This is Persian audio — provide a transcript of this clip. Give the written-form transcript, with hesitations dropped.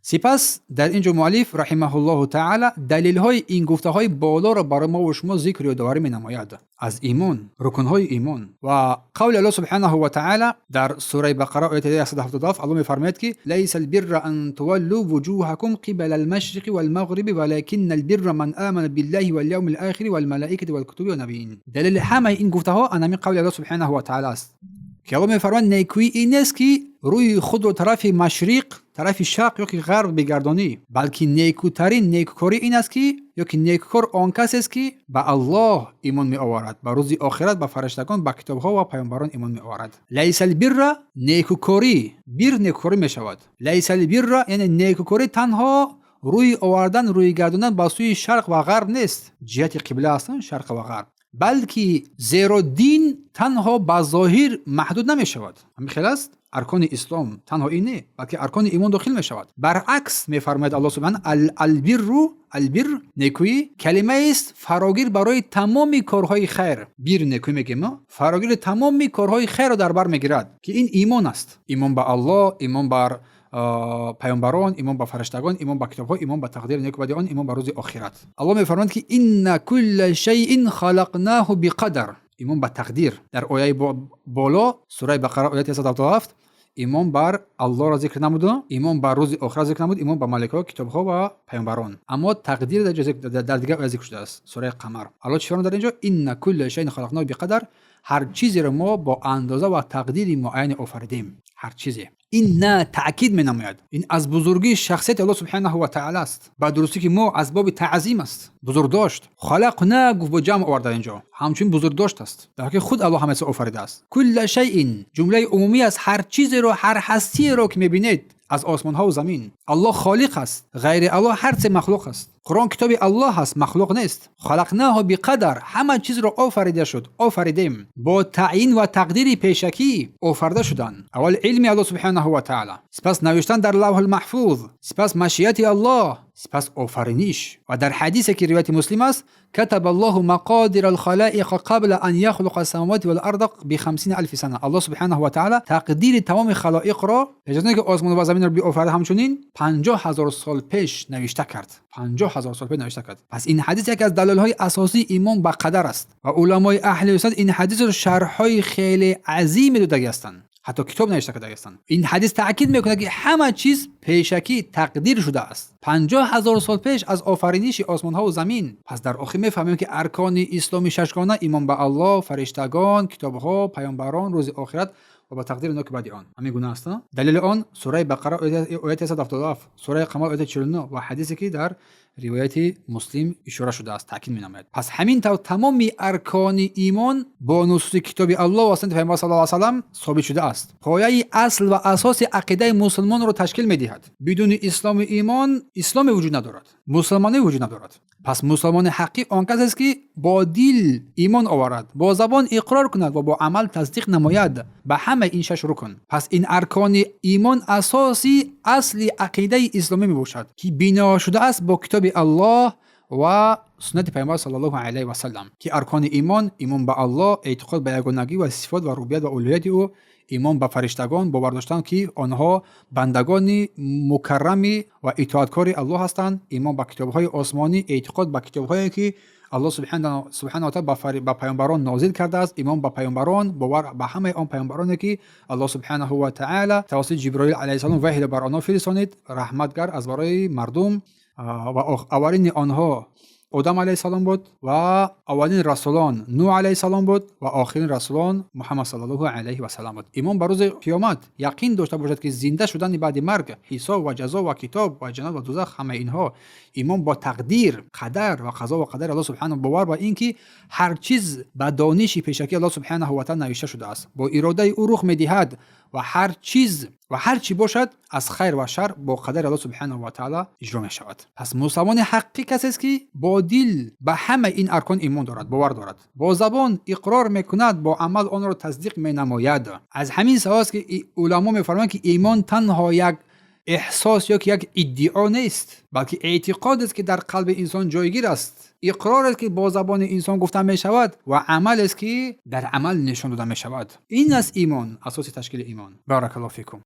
سپس در اینجا مؤلف رحمه الله تعالی دلیل های این گفته های بالا را برای ما و شما ذکر و یادآوری می‌نماید از ایمان، رکن های ایمان. و قول الله سبحانه و تعالی در سوره بقره آیه 177 الله می‌فرماید که لیس البر ان تولوا وجوهکم قبل المشرق والمغرب ولكن البر من آمن بالله واليوم الآخر والملائکه والکتب والنبیین. دلیل همه این گفته ها انمی قول الله سبحانه و تعالی است که الله می‌فرماید نیکویی این است که روی خود رو طرف مشرق، طرف شرق یا که غرب بگردانی، بلکه نیکوترین نیکوکاری این است که یا که نیکوکار آن کسی است که به الله ایمان می آورد، به روز آخرت، به فرشتگان، به کتاب‌ها و پیامبران ایمان می آورد. لیس البر نیکوکاری، بر نیکوکاری می شود. لیس البر یعنی نیکوکاری تنها روی آوردن، روی گرداندن به سوی شرق و غرب نیست، جهت قبله هستن شرق و غرب، بلکه زیرا دین تنها به ظاهر محدود نمی شود. همین خیلی است. ارکان اسلام تنها اینه، بلکه ارکان ایمان داخل می شود. برعکس می فرماید الله سبحانه البر نیکویی کلمه است فراگیر برای تمام کارهای خیر. بر نیکویی میگیم ما فراگیر تمام کارهای خیر را در بر میگیرد که این ایمان است. ایمان به الله، ایمان بر پیامبران، ایمان به فرشتگان، ایمان به کتاب‌ها، ایمان به تقدیر نیک و بد آن، ایمان به روز آخرت. الله می‌فرماید که ان کل شیء خلقناه بقدر. ایمان به تقدیر. در آیه بالا سوره بقره آیه 177 ایمان بر الله را ذکر نمود، ایمان بر روز آخرت ذکر نمود، ایمان به ملائکه، کتاب‌ها و پیامبران. اما تقدیر در دیگر آیه ذکر شده است. سوره قمر. الله چی فرمود در اینجا؟ ان کل شیء خلقناه بقدر. هر چیزی را ما با اندازه و تقدیری معین آفریدیم. هر چیزی. این نه تأکید می نماید. این از بزرگی شخصیت الله سبحانه و تعالی است. با درستی که ما از باب تعظیم است. بزرگ داشت. خلق نه گفت با جمع آورده اینجا. همچنین بزرگ داشت است. در حقیقت خود الله همه چیز آفریده است. کل شیء جمله عمومی از هر چیزی رو، هر هستی رو که می‌بینید از آسمان ها و زمین. الله خالق است. غیر الله هر چه مخلوق است. قرآن کتاب الله است، مخلوق نیست. خلقناه بقدر، همه چیز رو آفریده شد، آفریدیم با تعیین و تقدیری پیشکی آفریده شدن. اول علم الله سبحانه و تعالی، سپس نوشتن در لوح المحفوظ، سپس مشیت الله، سپس آفرینش. و در حدیثی که روایت مسلم است كتب الله مقادير الخلائق قبل ان يخلق السماوات والارض ب50,000 سنه. الله سبحانه و تعالی تقدیر تمام خلائق را اجازه که آسمان و زمین را بیافرید همچنین 50,000 سال پیش نوشته کرد. 50,000 سال پیش نوشته کرد. پس این حدیث یکی از دلایل اساسی ایمان به قدر است و علمای اهل سنت این حدیث رو شرح‌های خیلی عظیمی داده هستند. حتی کتاب نوشته کرده هستند. این حدیث تاکید میکنه که همه چیز پیشکی تقدیر شده است. 50,000 سال پیش از آفرینش آسمان ها و زمین. پس در آخر میفهمیم که ارکان اسلامی ششگانه ایمان به الله، فرشتگان، کتاب ها، پیامبران، روز آخرت و با تقدیر نیک بعد آن همین گونه است. دلیل آن سوره بقره آیه 177، سوره قمر آیه 49 و حدیثی که در روایت مسلم اشاره شده است تاکید می‌نماید. پس همین طور تمام ارکان ایمان با نصوص کتاب الله و سنت پیامبر صلی الله علیه و سلم ثابت شده است. پایه اصل و اساس عقیده مسلمان را تشکیل می‌دهد. بدون اسلام ایمان، اسلام وجود ندارد، مسلمانی وجود ندارد. پس مسلمان حقیقی آن کسی است که با دل ایمان آورد، با زبان اقرار کند و با عمل تصدیق نماید به همه این شش رکن. پس این ارکان ایمان اساسی اصل عقیده اسلامی میباشد که بنا شده است با کتاب الله و سنت پیامبر صلی الله علیه و سلم. که ارکان ایمان به الله، اعتقاد به یگانگی و صفات و ربوبیت و الوهیت او، ایمان به فرشتگان، باور داشتن که آنها بندگان مکرمی و اطاعتکار الله هستند، ایمان به کتاب‌های آسمانی، اعتقاد به کتاب‌هایی که الله سبحانه و تعالی به پیامبران نازل کرده است، ایمان به پیامبران، باور به همه آن پیامبرانی که الله سبحانه و تعالی توسط جبرائیل علیه السلام وحی بر آنها فرستانید، رحمتگر از برای مردم و اولین آنها آدم علیه السلام بود و اولین رسولان نوح علیه السلام بود و آخرین رسولان محمد صلی الله علیه و سلم بود. ایمان بر روز قیامت، یقین داشته باشد که زنده شدن بعد مرگ، حساب و جزا و کتاب و جنت و دوزخ، همه اینها. ایمان با تقدیر، قدر و قضا و قدر الله سبحانه، باور با اینکه هر چیز به دانش پیشکی الله سبحانه و تعالی نوشته شده است، با اراده او رخ می‌دهد و هر چی باشد از خیر و شر با قدر الله سبحانه و تعالی اجرا می شود. پس مسلمان حقیقی کسی است که با دل به همه این ارکان ایمان دارد، باور دارد، با زبان اقرار میکند، با عمل آن را تصدیق می نماید. از همین سواست که علما میفرمایند که ایمان تنها یک احساس یا یک ادعا نیست، بلکه اعتقاد است که در قلب انسان جایگیر است، اقرار است که با زبان انسان گفته می شود و عمل است که در عمل نشان داده می شود. این است ایمان، اساس تشکیل ایمان. بارک الله فیکم.